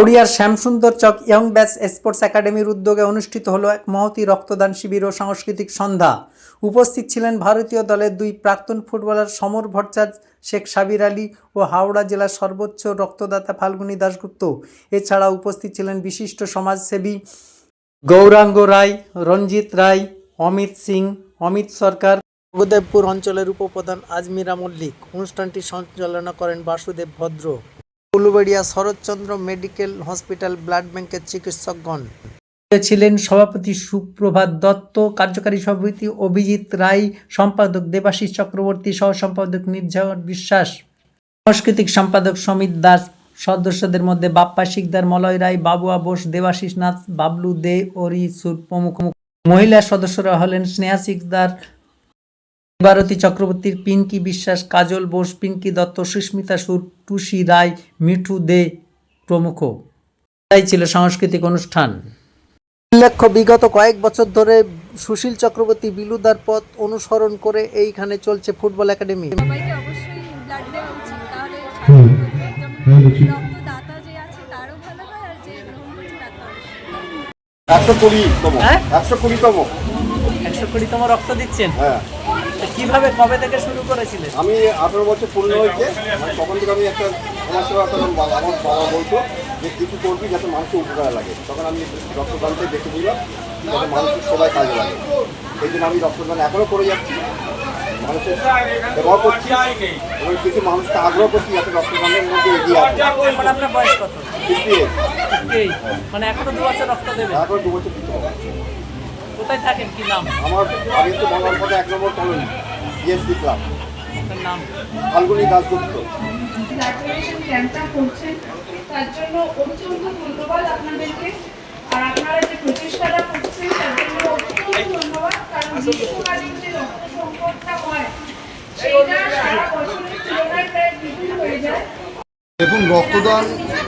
বাউরিয়ার Shyamsundar Chak young batch sports একাডেমির উদ্যোগে অনুষ্ঠিত হলো এক মহতী রক্তদান শিবির ও সাংস্কৃতিক সন্ধ্যা। উপস্থিত ছিলেন ভারতীয় দলের দুই প্রাক্তন ফুটবলার সমর ভট্টাচার্য, শেখ সাবির আলী ও হাওড়া জেলার সর্বোচ্চ রক্তদাতা ফাল্গুনী দাশগুপ্ত। এছাড়া উপস্থিত ছিলেন বিশিষ্ট সমাজসেবী গৌরাঙ্গ রায়, রঞ্জিত রায়, অমিত সিং, অমিত সরকার, জগদেবপুর অঞ্চলের উপপ্রধান আজমিরা মল্লিক। অনুষ্ঠানটি সঞ্চালনা করেন Basudeb Bhadra. Uluberia Saratchandra medical hospital blood ব্যাংকের চিকিৎসকগণ ছিলেন। সভাপতি সুপ্রভাত দত্ত, কার্যকারী সভাপতি অভিজিৎ রায়, সম্পাদক দেবাশিস চক্রবর্তী, সহ সম্পাদক নির্ঝর বিশ্বাস, সাংস্কৃতিক সম্পাদক সমিত দাস। সদস্যদের মধ্যে বাপ্পা শিকদার, মলয় রায়, বাবুয়া বোস, দেবাশিস নাথ, বাবলু দে, অরি সুর প্রমুখ। মহিলা সদস্যরা হলেন স্নেহা শিকদার, ভারতী চক্রবর্তী, পিঙ্কি বিশ্বাস, কাজল বোস, পিঙ্কি দত্ত, সুস্মিতা সুর, টুসি রায়, মিঠু দে প্রমুখ। এটাই ছিল সাংস্কৃতিক অনুষ্ঠান। উল্লেখ্য, বিগত কয়েক বছর ধরে সুশীল চক্রবর্তী বিলুদার পথ অনুসরণ করে এইখানে চলছে ফুটবল একাডেমি। সবাইকে অবশ্যই ব্লাড দেওয়া উচিত, তাহলে যেমন রক্তদাতা যে আছে তারও ভালো হয়, আর যে গ্রহণ করছে তার তো 120তম রক্ত দিচ্ছেন। হ্যাঁ, কিভাবে, কবে থেকে শুরু করেছিলেন? আমি 18 বছর পূর্ণ হয়েছে। তখন থেকে আমি একটা সমাজসেবা করলাম। আমার বাবা বলতো যে কিছু করবি যাতে মানুষের উপকার লাগে। তখন আমি রক্তদানটাই দেখে দিলাম যাতে মানুষের সবাই কাজে লাগে। সেই জন্য আমি রক্তদান এখনও করে যাচ্ছি, মানুষের ব্যবহার করছি এবং কিছু মানুষকে আগ্রহ করছি যাতে রক্তদানের মধ্যে এগিয়ে আসে। এখন আপনার বয়স কত? 58। মানে এখনো 2 বছর রক্ত দেবেন? এখন 2 বছর দিতে হবে। কোথায় থাকেন, কি নাম? আমার আমি তো বলার পথে 1 নম্বর কলোনি ইএসডি ক্লাব। নাম ফাল্গুনী দাশগুপ্ত। ক্যাম্পটা করছেন তার জন্য অত্যন্ত ধন্যবাদ আপনাদেরকে। আর আপনারা যে প্রচেষ্টাটা করছেন তার জন্য অত্যন্ত ধন্যবাদ। কারণ গ্রীষ্মকালীন যে রক্ত সংকটটা হয় সেইটা সারা বছরের তুলনায় প্রায় দ্বিগুণ হয়ে যায়। দেখুন, রক্তদান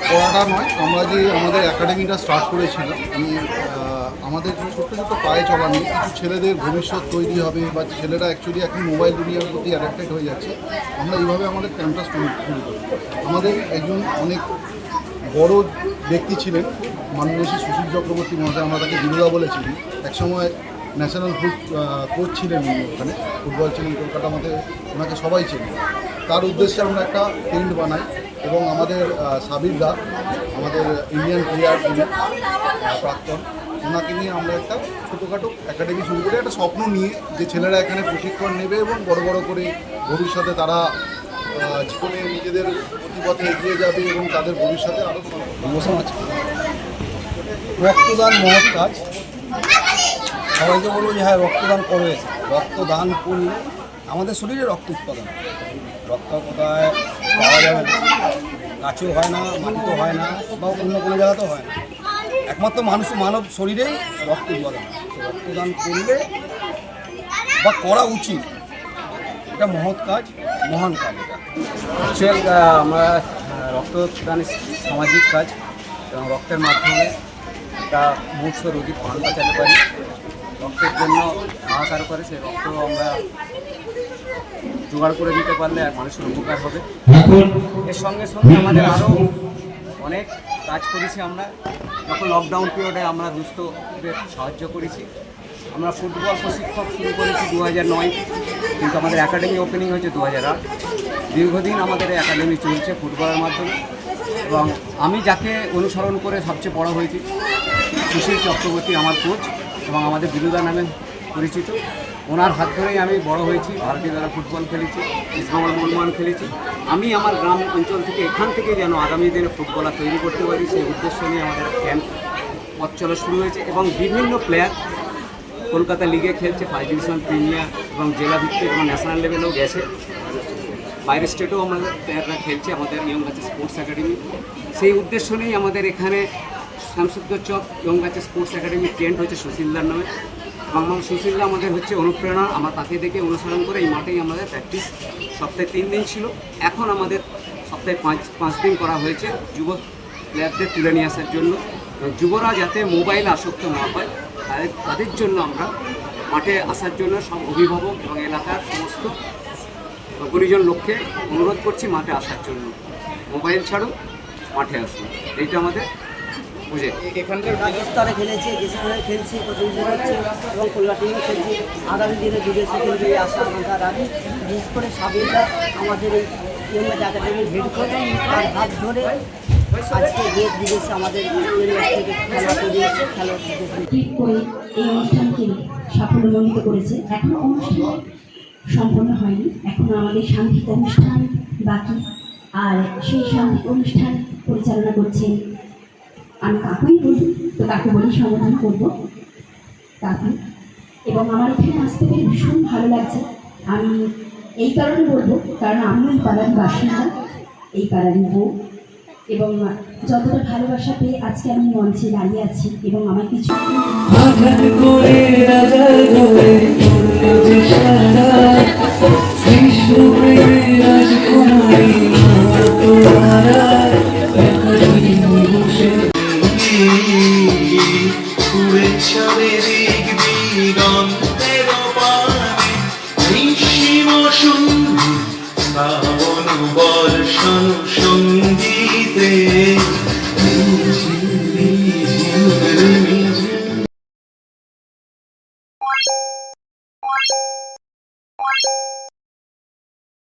করাটা নয়, আমরা যে আমাদের একাডেমিটা স্টার্ট করেছিলাম, আমাদের ছোট্ট ছোট্ট পায়ে চলা নিয়ে কিছু ছেলেদের ভবিষ্যৎ তৈরি হবে বা ছেলেরা অ্যাকচুয়ালি এখন মোবাইল দুনিয়ার প্রতি অ্যাডাপ্টেড হয়ে যাচ্ছে। আমরা এইভাবে আমাদের ক্যাম্পটা শুরু করি। আমাদের একজন অনেক বড় ব্যক্তি ছিলেন, মাননীয় শ্রী সুশীল চক্রবর্তী মহাশয়, আমরা তাকে বিরোধা বলেছিলি। একসময় ন্যাশনাল কোচ ছিলেন ওখানে, ফুটবল ছিলেন কলকাতার মধ্যে, ওনাকে সবাই চেনে। তার উদ্দেশ্যে আমরা একটা টেন্ট বানাই এবং আমাদের সাবির দা, আমাদের ইন্ডিয়ান প্লেয়ার প্রাক্তন, ওনাকে নিয়ে আমরা একটা ছোটোখাটো একাডেমি শুরু করি, একটা স্বপ্ন নিয়ে যে ছেলেরা এখানে প্রশিক্ষণ নেবে এবং বড় বড় করে ভবিষ্যতে তারা জীবনে নিজেদের প্রতিপথে এগিয়ে যাবে এবং তাদের ভবিষ্যতে আরও প্রমোশন আছে। রক্তদান মহৎ কাজ। সবাইকে বলবো যে হ্যাঁ, রক্তদান করবে। রক্তদান করলে আমাদের শরীরে রক্ত উৎপাদন হয়। রক্ত কোথায় পাওয়া যাবে না, গাছেও হয় না, মাটিতেও হয় না, বা অন্য কোনো জায়গাতেও হয় না। একমাত্র মানব শরীরেই রক্ত উৎপাদন হয়। রক্তদান করলে বা করা উচিত, এটা মহৎ কাজ, মহান কাজ। এটা আমরা রক্তদান সামাজিক কাজ এবং রক্তের মাধ্যমে একটা মুমূর্ষ রোগীর প্রাণ বাঁচাতে পারি। রক্তের জন্য হাহাকার করে, সেই রক্ত আমরা জোগাড় করে দিতে পারলে মানুষের উপকার হবে। এর সঙ্গে সঙ্গে আমাদের আরও অনেক কাজ করেছি আমরা। যখন লকডাউন পিরিয়ডে আমরা দুস্থদের সাহায্য করেছি। আমরা ফুটবল প্রশিক্ষক শুরু করেছি 2009, কিন্তু আমাদের একাডেমি ওপেনিং হয়েছে 2008। দীর্ঘদিন আমাদের একাডেমি চলছে ফুটবলের মাধ্যমে। এবং আমি যাকে অনুসরণ করে সবচেয়ে বড় হয়েছি, সুশীল চক্রবর্তী আমার কোচ এবং আমাদের বিলুদা নামে পরিচিত। ওনার হাত ধরেই আমি বড় হয়েছি, ভারতীয় দ্বারা ফুটবল খেলেছি, ইসলামাবাদ মোহনবাগান খেলেছি। আমি আমার গ্রাম অঞ্চল থেকে এখান থেকে যেন আগামী দিনে ফুটবলার তৈরি করতে পারি, সেই উদ্দেশ্য নিয়ে আমাদের ক্যাম্প পথ চলা শুরু হয়েছে। এবং বিভিন্ন প্লেয়ার কলকাতা লিগে খেলছে, ফার্স্ট ডিভিশন, প্রিমিয়ার এবং জেলা ভিত্তিক এবং ন্যাশনাল লেভেলেও গেছে। বাইরের স্টেটেও আমাদের প্লেয়াররা খেলছে আমাদের ইয়ং ব্যাচেস স্পোর্টস একাডেমি। সেই উদ্দেশ্য নিয়েই আমাদের এখানে Shyamsundar Chak young batches sports academy trained হয়েছে সুশীলদার নামে। এবং সুশীলদা আমাদের হচ্ছে অনুপ্রেরণা। আমরা তাকে দেখে অনুসরণ করে এই মাঠেই আমাদের প্র্যাকটিস সপ্তাহে 3 দিন ছিল। এখন আমাদের সপ্তাহে 5 দিন করা হয়েছে যুব প্লেয়ারদের তুলে নিয়ে আসার জন্য। যুবরা যাতে মোবাইলে আসক্ত না হয় তাদের জন্য আমরা মাঠে আসার জন্য সব অভিভাবক এবং এলাকার সমস্ত পরিজন লোককে অনুরোধ করছি মাঠে আসার জন্য। মোবাইল ছাড়ুন, মাঠে আসুন, এইটা আমাদের বুঝে রাজস্থানে খেলেছে, দেশে খেলছে, প্রতিযোগিতা হচ্ছে এবং কলকাতায় খেলছে। আগামী দিনে বিদেশে খেলবে এই আশা আমাদের। আমি বিশেষ করে সাবিররা আমাদের এই ইউনিভার্স একাডেমির হেড কোচ, তার হাত ধরে আজকে দেশ বিদেশে আমাদের ইউনিভার্স থেকে খেলা করিয়েছে, খেলা ঠিক করে এই অনুষ্ঠানকে সাফল্যমণ্ডিত করেছে। এখনো অনুষ্ঠান সম্পন্ন হয়নি, এখনো আমাদের সাংস্কৃতিক অনুষ্ঠান বাকি। আর সেই সাংস্কৃতিক অনুষ্ঠান পরিচালনা করছেন, আমি কাকুই বলি, তো কাকু বলি সমাধান করবো, কাকু। এবং আমার এখানে আসতে পেরে ভীষণ ভালো লাগছে। আমি এই কারণে বলবো, কারণ আমি এই পাড়ার বাসিন্দা, এই পাড়ার বউ, এবং যতটা ভালোবাসা পেয়ে আজকে আমি মঞ্চে দাঁড়িয়ে আছি এবং আমার কিছু শ্রাবণ বর্ষণ